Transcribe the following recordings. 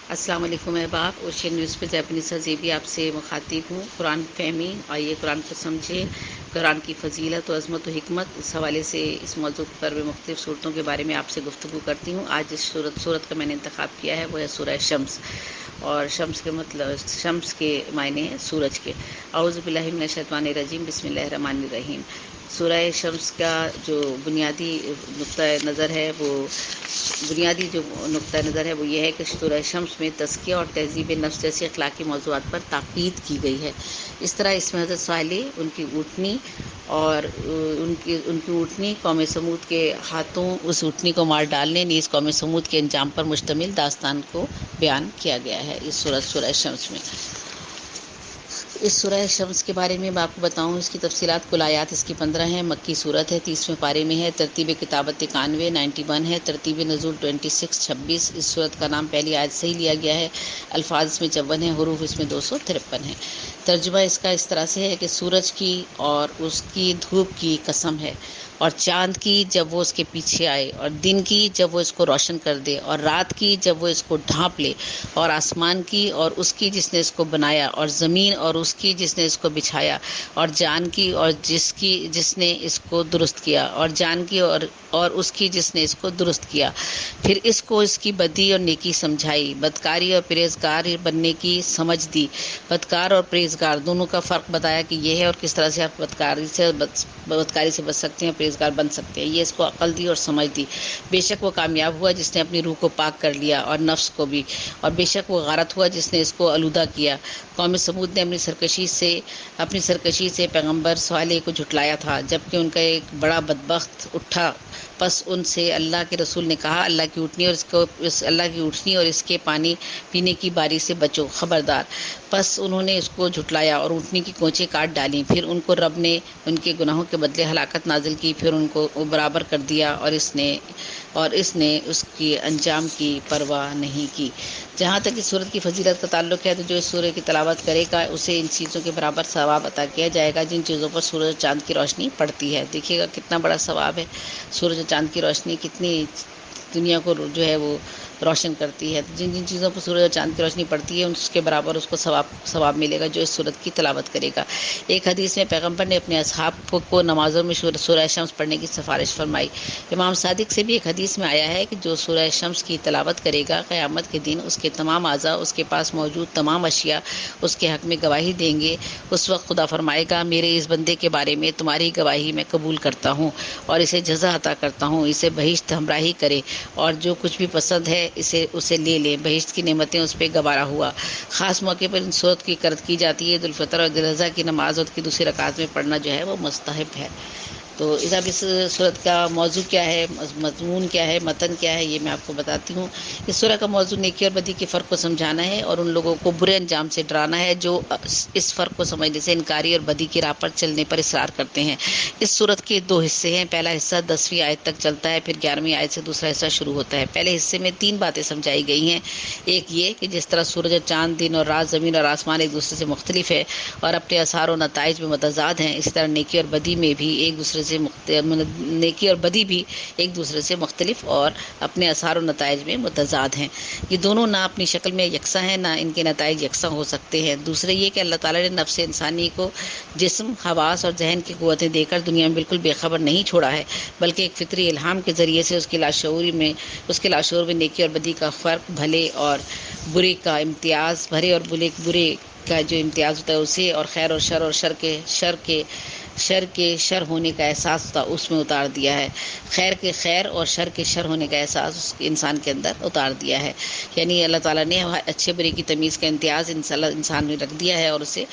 السلام علیکم احباب، اوشین نیوز پہ زیبنسا زیبی آپ سے مخاطب ہوں۔ قرآن فہمی، آئیے قرآن کو سمجھے، قرآن کی فضیلت و عظمت و حکمت، اس حوالے سے اس موضوع پر میں مختلف صورتوں کے بارے میں آپ سے گفتگو کرتی ہوں۔ آج جس صورت کا میں نے انتخاب کیا ہے وہ ہے سورہ شمس، اور شمس کے مطلب شمس کے معنی ہیں سورج کے۔ اعوذ باللہ من الشیطان الرجیم، بسم اللہ الرحمن الرحیم۔ سورہ شمس کا جو بنیادی نقطہ نظر ہے وہ یہ ہے کہ سورہ شمس میں تزکیہ اور تہذیب نفس جیسے اخلاقی موضوعات پر تاکید کی گئی ہے۔ اس طرح اس میں حضرت صالح، ان کی اونٹنی اور ان کی اونٹنی قوم سمود کے ہاتھوں اس اونٹنی کو مار ڈالنے، نیز قوم سمود کے انجام پر مشتمل داستان کو بیان کیا گیا ہے اس سورہ شمس میں۔ اس سورہ شمس کے بارے میں آپ کو بتاؤں، اس کی تفصیلات، کل آیات اس کی 15 ہیں، مکی صورت ہے، 30ویں پارے میں ہے، ترتیب کتابت 91 ہے، ترتیب نزول 26 اس صورت کا نام پہلی آیت سے ہی لیا گیا ہے، الفاظ اس میں 54 ہیں، حروف اس میں 253 ہیں۔ ترجمہ اس کا اس طرح سے ہے کہ سورج کی اور اس کی دھوپ کی قسم ہے، اور چاند کی جب وہ اس کے پیچھے آئے، اور دن کی جب وہ اس کو روشن کر دے، اور رات کی جب وہ اس کو ڈھانپ لے، اور آسمان کی اور اس کی جس نے اس کو بنایا، اور زمین اور اس کی جس نے اس کو بچھایا، اور جان کی اور جس نے اس کو درست کیا، اور جان کی اور اس کی جس نے اس کو درست کیا، پھر اس کو اس کی بدی اور نیکی سمجھائی، بدکاری اور پرہیزگار بننے کی سمجھ دی، بدکار اور پرہیزگار دونوں کا فرق بتایا کہ یہ ہے، اور کس طرح سے آپ بدکاری سے بچ سکتے ہیں، پرہیزگار بن سکتے ہیں، یہ اس کو عقل دی اور سمجھ دی۔ بے شک وہ کامیاب ہوا جس نے اپنی روح کو پاک کر لیا اور نفس کو بھی، اور بے شک وہ غارت ہوا جس نے اس کو آلودہ کیا۔ قوم سمود نے اپنی سرکشی سے پیغمبر صالح کو جھٹلایا تھا، جبکہ ان کا ایک بڑا بدبخت اٹھا، پس ان سے اللہ کے رسول نے کہا، اللہ کی اونٹنی اور اس کے پانی پینے کی باری سے بچو، خبردار۔ پس انہوں نے اس کو جھٹلایا اور اونٹنی کی کونچیں کاٹ ڈالیں، پھر ان کو رب نے ان کے گناہوں کے بدلے ہلاکت نازل کی، پھر ان کو برابر کر دیا، اور اس نے اس کی انجام کی پرواہ نہیں کی۔ جہاں تک اس سورت کی فضیلت کا تعلق ہے تو جو اس سورہ کی تلاوت کرے گا اسے ان چیزوں کے برابر ثواب عطا کیا جائے گا جن چیزوں پر سورج اور چاند کی روشنی پڑتی ہے۔ دیکھیے گا کتنا بڑا ثواب ہے، سورج اور چاند کی روشنی کتنی دنیا کو جو ہے وہ روشن کرتی ہے۔ جن چیزوں پر سورج اور چاند کی روشنی پڑتی ہے اس کے برابر اس کو ثواب ملے گا جو اس سورت کی تلاوت کرے گا۔ ایک حدیث میں پیغمبر نے اپنے اصحاب کو نمازوں میں سورہ شمس پڑھنے کی سفارش فرمائی۔ امام صادق سے بھی ایک حدیث میں آیا ہے کہ جو سورہ شمس کی تلاوت کرے گا قیامت کے دن اس کے تمام اعضاء، اس کے پاس موجود تمام اشیاء اس کے حق میں گواہی دیں گے۔ اس وقت خدا فرمائے گا، میرے اس بندے کے بارے میں تمہاری گواہی میں قبول کرتا ہوں اور اسے جزا عطا کرتا ہوں، اسے بہشت ہمراہی کرے اور جو کچھ بھی پسند ہے اسے لے لے، بہشت کی نعمتیں اس پہ گوارا ہوا۔ خاص موقع پر ان صورت کی قرأت کی جاتی ہے۔ عید الفطر اور عید الاضحیٰ کی نماز اور کی دوسری رکعت میں پڑھنا جو ہے وہ مستحب ہے۔ تو اب اس صورت کا موضوع کیا ہے، مضمون کیا ہے، متن کیا ہے، یہ میں آپ کو بتاتی ہوں۔ اس سورہ کا موضوع نیکی اور بدی کے فرق کو سمجھانا ہے اور ان لوگوں کو برے انجام سے ڈرانا ہے جو اس فرق کو سمجھنے سے انکاری اور بدی کی راہ پر چلنے پر اصرار کرتے ہیں۔ اس سورت کے 2 حصے ہیں، پہلا حصہ 10ویں آیت تک چلتا ہے، پھر 11ویں آیت سے دوسرا حصہ شروع ہوتا ہے۔ پہلے حصے میں 3 باتیں سمجھائی گئی ہیں۔ ایک یہ کہ جس طرح سورج اور چاند، دن اور رات، زمین اور آسمان ایک دوسرے سے مختلف ہے اور اپنے اثار و نتائج میں متضاد ہیں، اسی طرح نیکی اور بدی بھی ایک دوسرے سے مختلف اور اپنے اثار و نتائج میں متضاد ہیں۔ یہ دونوں نہ اپنی شکل میں یکساں ہیں نہ ان کے نتائج یکساں ہو سکتے ہیں۔ دوسرے یہ کہ اللہ تعالیٰ نے نفس انسانی کو جسم، حواس اور ذہن کی قوتیں دے کر دنیا میں بالکل بے خبر نہیں چھوڑا ہے، بلکہ ایک فطری الہام کے ذریعے سے اس کے لاشعور میں نیکی اور بدی کا فرق، بھلے اور برے کا جو امتیاز ہوتا ہے اسے، اور خیر اور شر کے شر ہونے کا احساس ہوتا اس میں اتار دیا ہے۔ خیر کے خیر اور شر کے شر ہونے کا احساس اس انسان کے اندر اتار دیا ہے۔ یعنی اللہ تعالیٰ نے اچھے برے کی تمیز کا امتیاز انسان میں رکھ دیا ہے اور اسے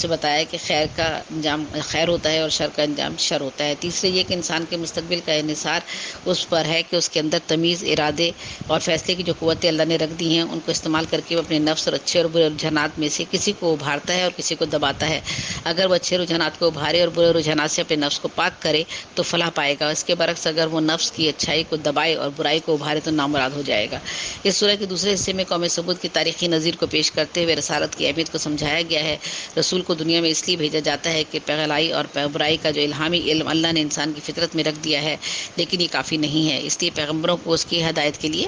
بتایا کہ خیر کا انجام خیر ہوتا ہے اور شر کا انجام شر ہوتا ہے۔ تیسرے یہ کہ انسان کے مستقبل کا انحصار اس پر ہے کہ اس کے اندر تمیز، ارادے اور فیصلے کی جو قوتیں اللہ نے رکھ دی ہیں ان کو استعمال کر کے وہ اپنے نفس اور اچھے اور برے رجحانات میں سے کسی کو ابھارتا ہے اور کسی کو دباتا ہے۔ اگر وہ اچھے رجحانات کو ابھارے اور برے رجحانات سے اپنے نفس کو پاک کرے تو فلاح پائے گا، اس کے برعکس اگر وہ نفس کی اچھائی کو دبائے اور برائی کو ابھارے تو نامراد ہو جائے گا۔ اس سورہ کے دوسرے حصے میں قوم سمود کی تاریخی نظیر کو پیش کرتے ہوئے رسالت کی اہمیت کو سمجھایا گیا ہے۔ رسول کو دنیا میں اس لیے بھیجا جاتا ہے کہ بھلائی اور برائی کا جو الہامی علم اللہ نے انسان کی فطرت میں رکھ دیا ہے، لیکن یہ کافی نہیں ہے، اس لیے پیغمبروں کو اس کی ہدایت کے لیے